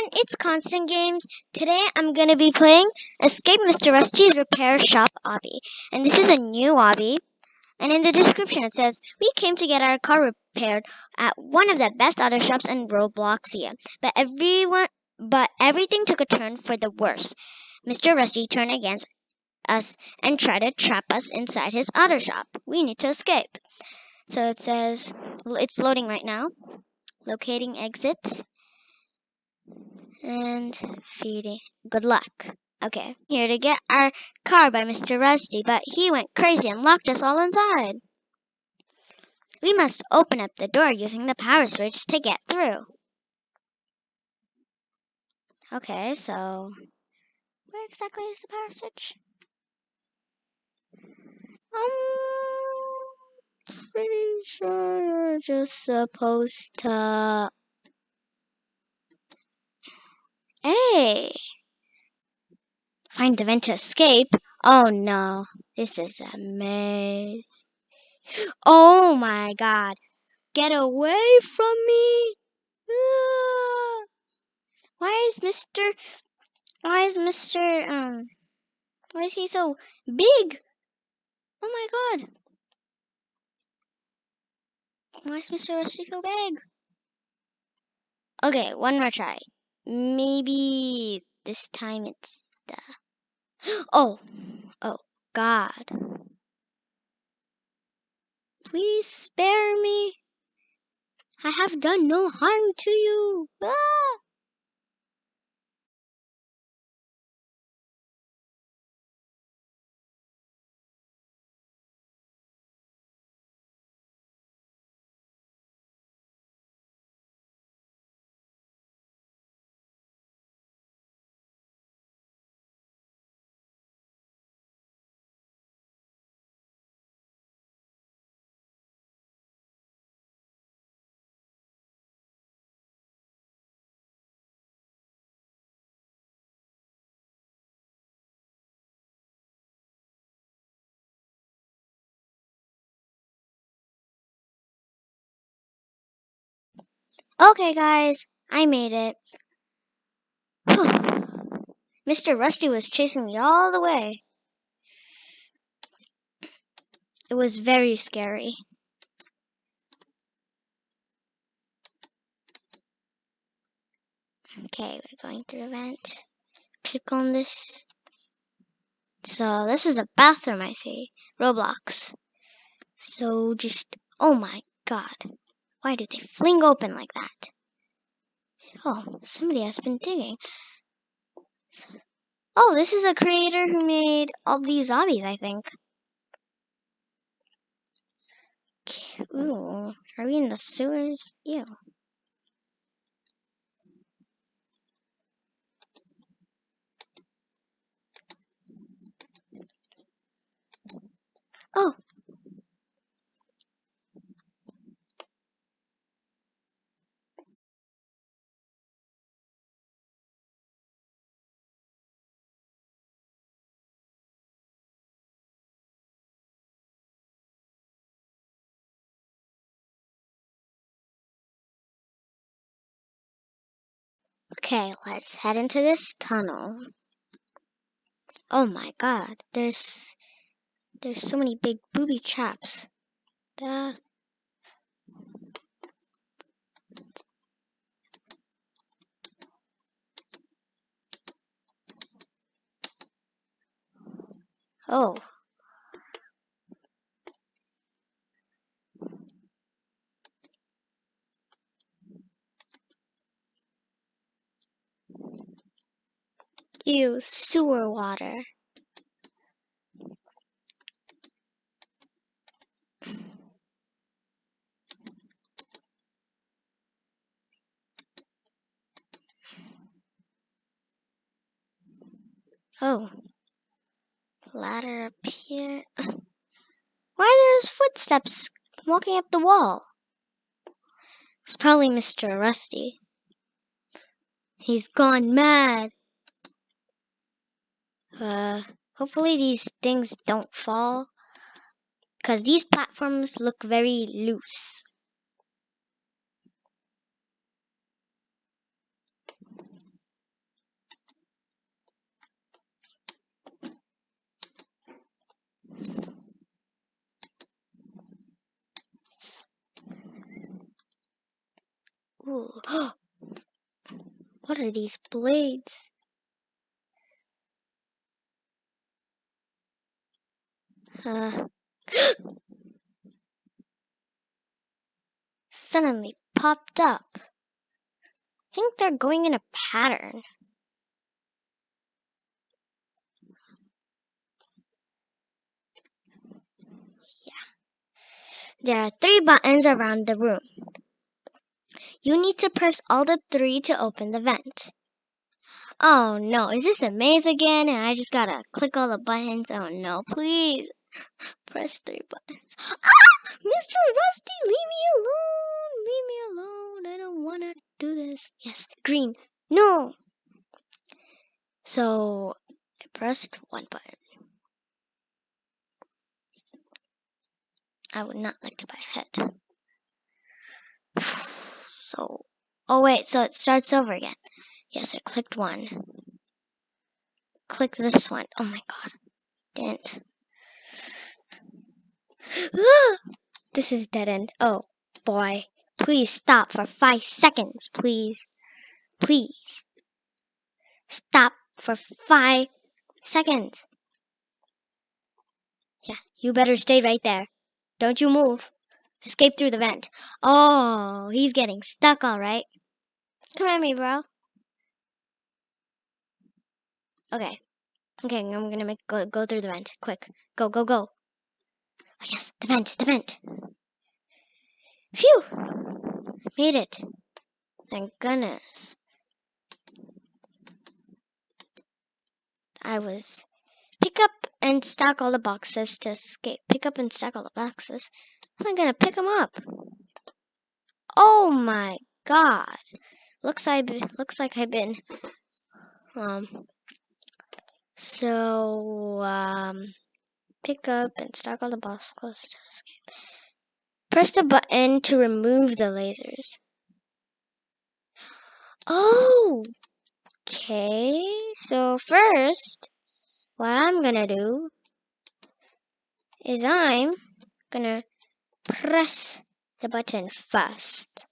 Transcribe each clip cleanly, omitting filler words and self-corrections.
everyone, it's Constant Games. Today I'm going to be playing Escape Mr. Rusty's Repair Shop obby. And this is a new obby. And in the description it says, we came to get our car repaired at one of the best auto shops in Robloxia. But everything took a turn for the worse. Mr. Rusty turned against us and tried to trap us inside his auto shop. We need to escape. So it says, it's loading right now. Locating exits. And feeding. Good luck. Okay, here to get our car by Mr. Rusty, but he went crazy and locked us all inside. We must open up the door using the power switch to get through. Okay, so where exactly is the power switch? Pretty sure you're just supposed to... Hey! Find the vent to escape. Oh no, this is a maze. Oh my god. Get away from me! Ah. Why is Mr. Why is he so big? Oh my god. Why is Mr. Rusty so big? Okay, one more try. Maybe this time it's the... Oh god. Please spare me. I have done no harm to you. Ah! Okay guys, I made it. Mr. Rusty was chasing me all the way. It was very scary. Okay, we're going through the vent. Click on this. So this is a bathroom, I see. Roblox. So just, oh my god. Why did they fling open like that? Oh, somebody has been digging. Oh, this is a creator who made all these zombies, I think. Ooh, are we in the sewers? Ew. Oh. Okay, let's head into this tunnel. Oh my god, there's so many big booby traps. Oh. Ew, sewer water. Oh. Ladder up here. Why there's footsteps walking up the wall? It's probably Mr. Rusty. He's gone mad. Hopefully these things don't fall, because these platforms look very loose. What are these blades? Suddenly popped up. I think they're going in a pattern. There are 3 buttons around the room. You need to press all the 3 to open the vent. Oh no, is this a maze again? And I just gotta click all the buttons? Oh no, please. Press 3 buttons. Ah! Mr. Rusty, leave me alone! Leave me alone. I don't wanna do this. Yes, green. No! So, I pressed 1 button. I would not like to buy a head. So, oh wait, so it starts over again. Yes, I clicked 1. Click this one. Oh my god. Didn't. This is dead end. Oh boy. Please stop for 5 seconds, please. Please. Stop for 5 seconds. Yeah, you better stay right there. Don't you move. Escape through the vent. Oh, he's getting stuck, alright. Come at me, bro. Okay. Okay, I'm gonna go through the vent. Quick. Go, go, go. Oh, yes, the vent, the vent. Phew! Made it. Thank goodness. I was pick up and stack all the boxes to escape. Pick up and stack all the boxes. How am I gonna pick them up? Oh my god! Looks like I've been pick up and stack all the boxes to escape. Press the button to remove the lasers. Oh, okay. So first, what I'm gonna do is I'm gonna press the button first.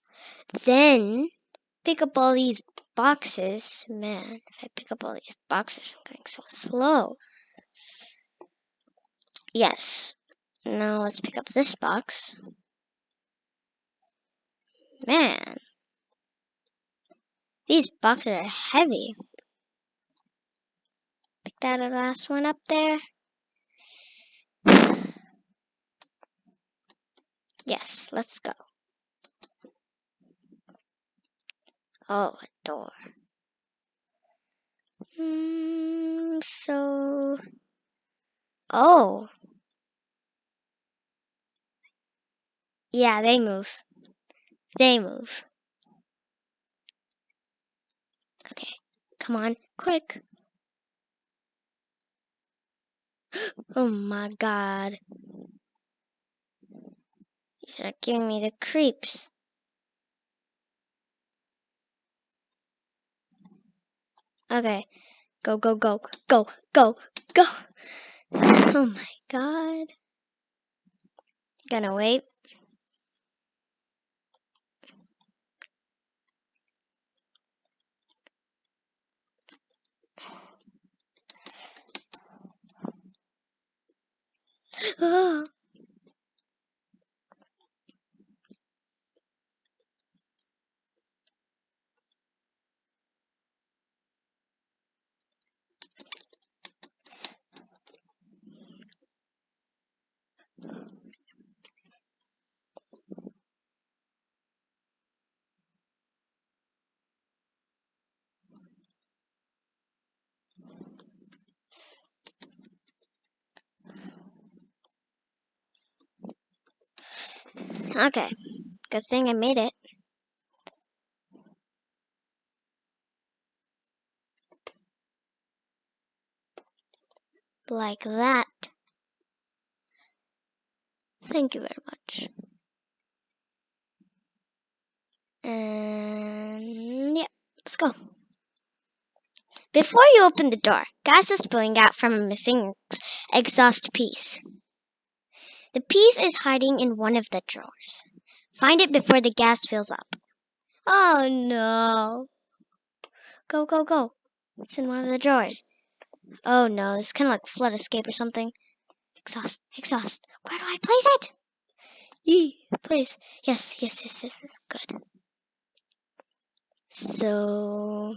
Then pick up all these boxes. Man, if I pick up all these boxes, I'm going so slow. Yes. Now let's pick up this box. Man, these boxes are heavy. Pick that last one up there. Yes, let's go. Oh, a door. Oh. Yeah, they move. They move. Okay, come on, quick. Oh my god. These are giving me the creeps. Okay, go, go, go, go, go, go. Oh my god. Gonna wait. Oh. Okay, good thing I made it. Like that. Thank you very much. And yeah, let's go. Before you open the door, gas is spilling out from a missing exhaust piece. The piece is hiding in one of the drawers. Find it before the gas fills up. Oh no. Go, go, go. It's in one of the drawers. Oh no, it's kind of like flood escape or something. Exhaust, exhaust. Where do I place it? Yee, place. Yes, yes, yes, yes, yes. Good. So,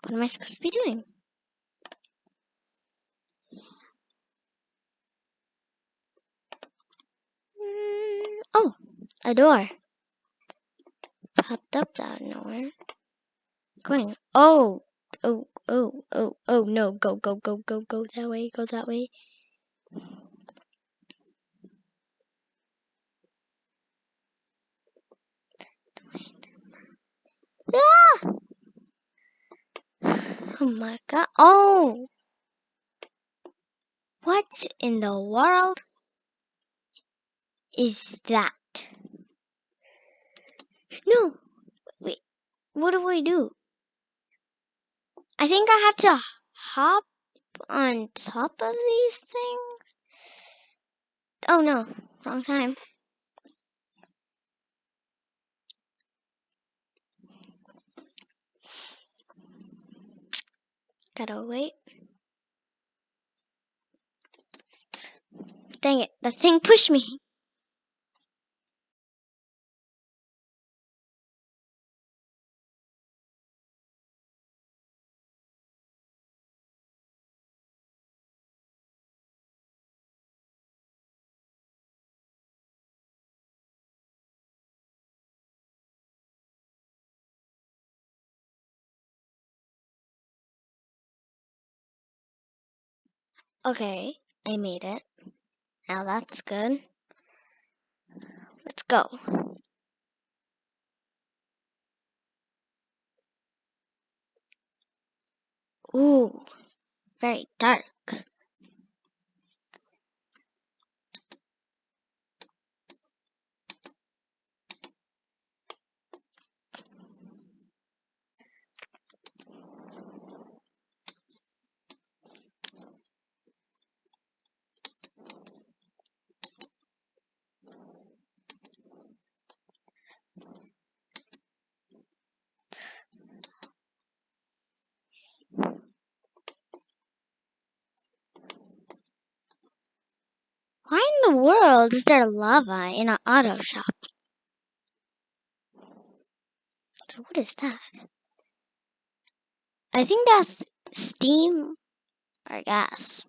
what am I supposed to be doing? Oh, a door. Popped up out of nowhere. Going. Oh, oh, oh, oh, oh no. Go, go, go, go, go that way, go that way. Ah! Oh my god. Oh! What in the world is that? No! Wait, what do I do? I think I have to hop on top of these things? Oh no, wrong time. Gotta wait. Dang it, the thing pushed me. Okay, I made it. Now that's good. Let's go. Ooh, very dark. Why in the world is there lava in an auto shop? So what is that? I think that's steam or gas.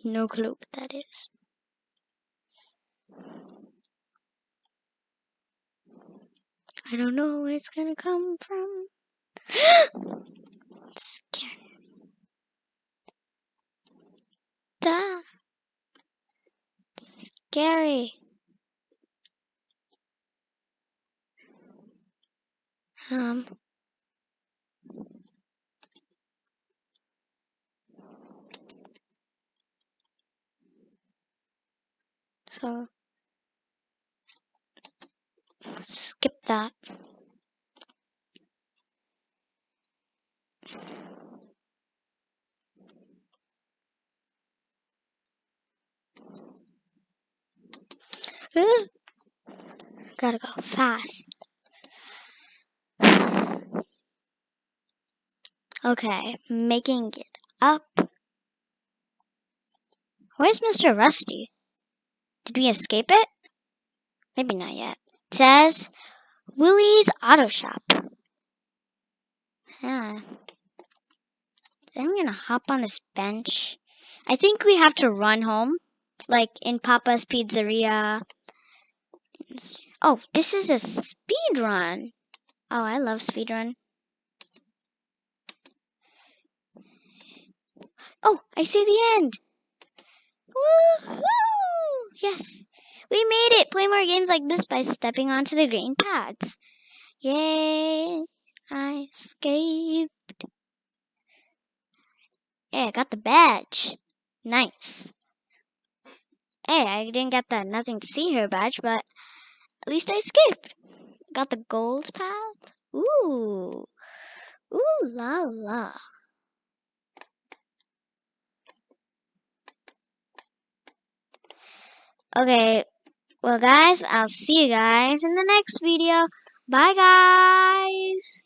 No clue what that is. I don't know where it's gonna come from. Scary. Da. Scary. Um. So skip that. Gotta go fast. Okay, making it up. Where's Mr. Rusty? Did we escape it? Maybe not yet. It says Willie's Auto Shop. Yeah. I'm gonna hop on this bench. I think we have to run home, like in Papa's Pizzeria. Oh, this is a speed run. Oh, I love speed run. Oh, I see the end. Woohoo! Yes, we made it. Play more games like this by stepping onto the green pads. Yay! I escaped. Hey, I got the badge. Nice. Hey, I didn't get the nothing to see here badge, but at least I escaped. Got the gold path. Ooh. Ooh la la. Okay, Well, guys, I'll see you guys in the next video. Bye, guys.